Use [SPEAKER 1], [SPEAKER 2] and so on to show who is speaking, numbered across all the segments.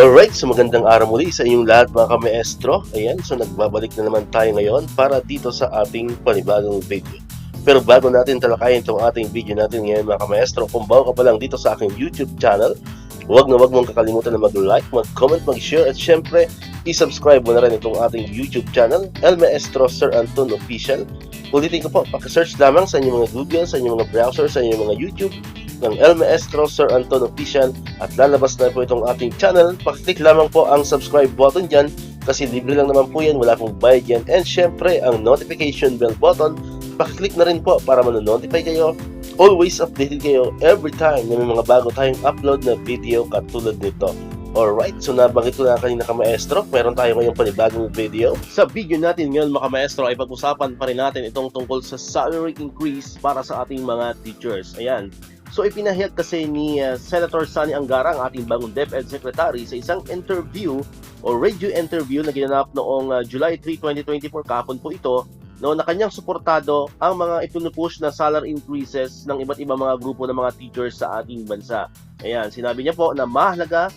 [SPEAKER 1] Alright, so magandang araw muli sa inyong lahat mga ka-maestro. Ayan, so nagbabalik na naman tayo ngayon para dito sa ating panibagong video. Pero bago natin talakayin itong ating video natin ngayon mga ka-maestro, kung bago ka pa lang dito sa aking YouTube channel, huwag mong kakalimutan na mag-like, mag-comment, mag-share at syempre, i-subscribe mo na rin itong ating YouTube channel, El Maestro Sir Anton Official. Ulitin ko po, paki-search lamang sa inyong mga Google, sa inyong mga browser, sa inyong mga YouTube ng El Maestro Sir Anton Official at lalabas na po itong ating channel. Pakiclick lamang po ang subscribe button dyan kasi libre lang naman po yan, wala pong bayad yan. And syempre ang notification bell button, pakiclick na rin po para manonotify kayo. Always updated kayo every time na may mga bago tayong upload na video katulad nito. Alright, so nabanggit ko na kanina ka-maestro, meron tayo ngayong panibagong video. Sa video natin ngayon mga ka-maestro ay pag-usapan pa rin natin itong tungkol sa salary increase para sa ating mga teachers. Ayan. So ipinahayag kasi ni Senator Sonny Angara, ang ating bagong DepEd Secretary, sa isang interview o radio interview na ginanap noong July 3, 2024, kahapon po ito, no, na kanyang suportado ang mga ipinupush na salary increases ng iba't ibang mga grupo ng mga teachers sa ating bansa. Ayan, sinabi niya po na mahalaga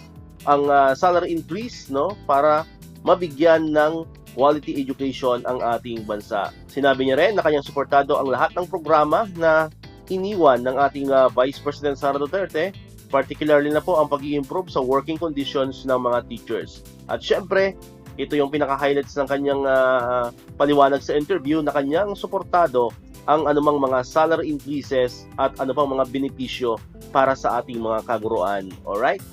[SPEAKER 1] ang salary increase, no, para mabigyan ng quality education ang ating bansa. Sinabi niya rin na kanyang suportado ang lahat ng programa na iniwan ng ating Vice President Sara Duterte, particularly na po ang pag-i-improve sa working conditions ng mga teachers. At syempre, ito yung pinaka-highlights ng kanyang paliwanag sa interview na kanyang suportado ang anumang mga salary increases at ano pang mga benepisyo para sa ating mga kaguruan. Alright?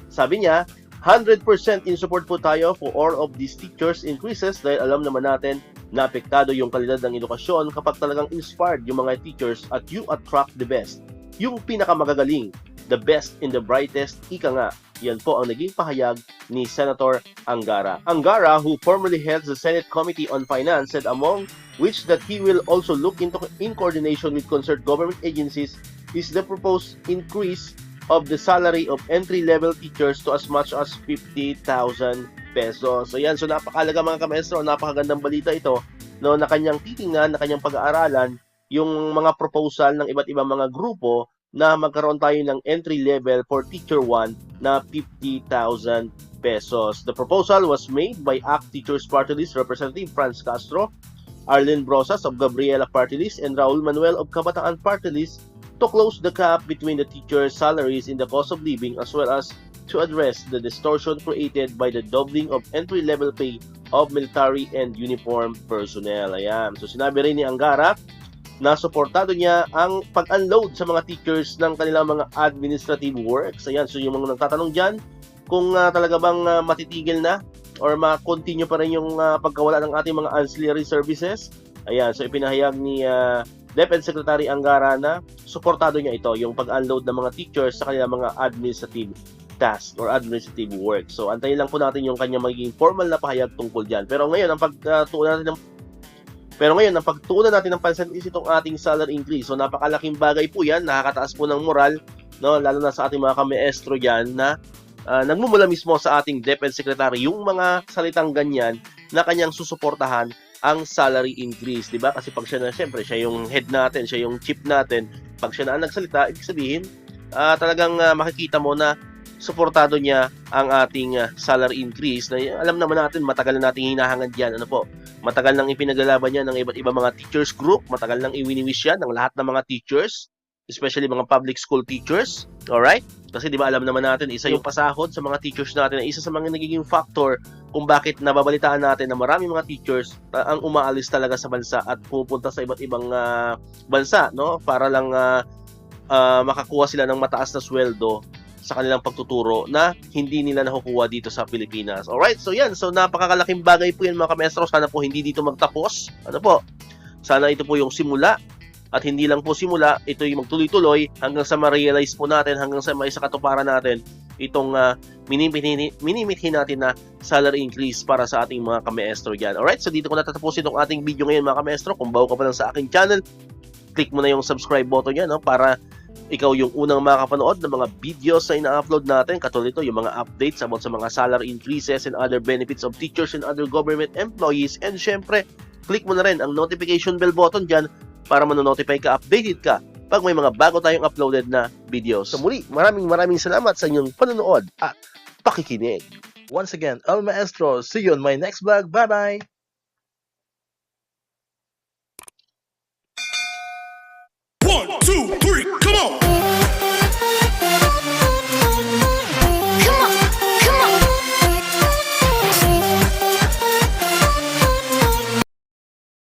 [SPEAKER 1] Sabi niya, 100% in support po tayo for all of these teachers increases dahil alam naman natin na apektado yung kalidad ng edukasyon kapag talagang inspired yung mga teachers at you attract the best. Yung pinakamagagaling, the best in the brightest, ika nga. Yan po ang naging pahayag ni Senator Angara. Angara, who formerly heads the Senate Committee on Finance, said among which that he will also look into in coordination with concerned government agencies is the proposed increase of the salary of entry-level teachers to as much as 50,000 pesos. So yan, so napakalaga mga ka-maestro, napakagandang balita ito, no, na kanyang titingnan, na kanyang pag-aaralan yung mga proposal ng iba't ibang mga grupo na magkaroon tayo ng entry level for teacher 1 na 50,000 pesos. The proposal was made by ACT Teachers Party List Representative Franz Castro, Arlene Brosas of Gabriela Party List, and Raul Manuel of Kabataan Party List to close the gap between the teachers' salaries in the cost of living as well as to address the distortion created by the doubling of entry-level pay of military and uniform personnel. Ayan. So sinabi rin ni Angara na suportado niya ang pag-unload sa mga teachers ng kanilang mga administrative works. Ayan. So yung mga nagtatanong dyan kung talaga bang matitigil na or ma-continue pa rin yung pagkawala ng ating mga ancillary services. Ayan. So ipinahayag ni DepEd Secretary Angara na suportado niya ito, yung pag-unload ng mga teachers sa kanilang mga administrative task or administrative work. So, antayin lang po natin yung kanyang magiging formal na pahayag tungkol dyan. Pero ngayon, ang pagtuunan natin ng pansin is itong ating salary increase. So, napakalaking bagay po yan. Nakakataas po ng moral, no? Lalo na sa ating mga ka-maestro dyan na nagmumula mismo sa ating DepEd Secretary yung mga salitang ganyan na kanyang susuportahan ang salary increase, di ba? Kasi pag siya na, syempre, siya yung head natin, siya yung chief natin. Pag siya na ang nagsalita, ibig sabihin, talagang makikita mo na suportado niya ang ating salary increase na alam naman natin matagal na nating hinahangad yan. Ano po? Matagal nang ipinaglalaban niya ng iba't ibang mga teachers group, matagal nang iwini-wish yan ng lahat ng mga teachers, especially mga public school teachers. Alright? Kasi di ba alam naman natin, isa yung pasahod sa mga teachers natin na isa sa mga nagiging factor kung bakit nababalitaan natin na maraming mga teachers ang umaalis talaga sa bansa at pupunta sa iba't ibang bansa, no? Para lang makakuha sila ng mataas na sweldo sa kanilang pagtuturo na hindi nila nakukuha dito sa Pilipinas. Alright, so yan. So napakalaking bagay po yan mga ka-maestro. Sana po hindi dito magtapos. Ano po? Sana ito po yung simula. At hindi lang po simula, ito yung magtuloy-tuloy hanggang sa ma-realize po natin, hanggang sa maisakatuparan natin itong minimithi natin na salary increase para sa ating mga ka-maestro dyan. Alright, so dito ko natatapusin itong ating video ngayon mga ka-maestro. Kung bago ka pa lang sa aking channel, click mo na yung subscribe button yan, no, para ikaw yung unang makapanood ng mga videos na ina-upload natin. Katulad ito, yung mga updates about sa mga salary increases and other benefits of teachers and other government employees. And syempre, click mo na rin ang notification bell button dyan para manonotify ka, updated ka pag may mga bago tayong uploaded na videos. So muli, maraming salamat sa inyong panonood at pakikinig. Once again, El Maestro. See you on my next vlog. Bye-bye!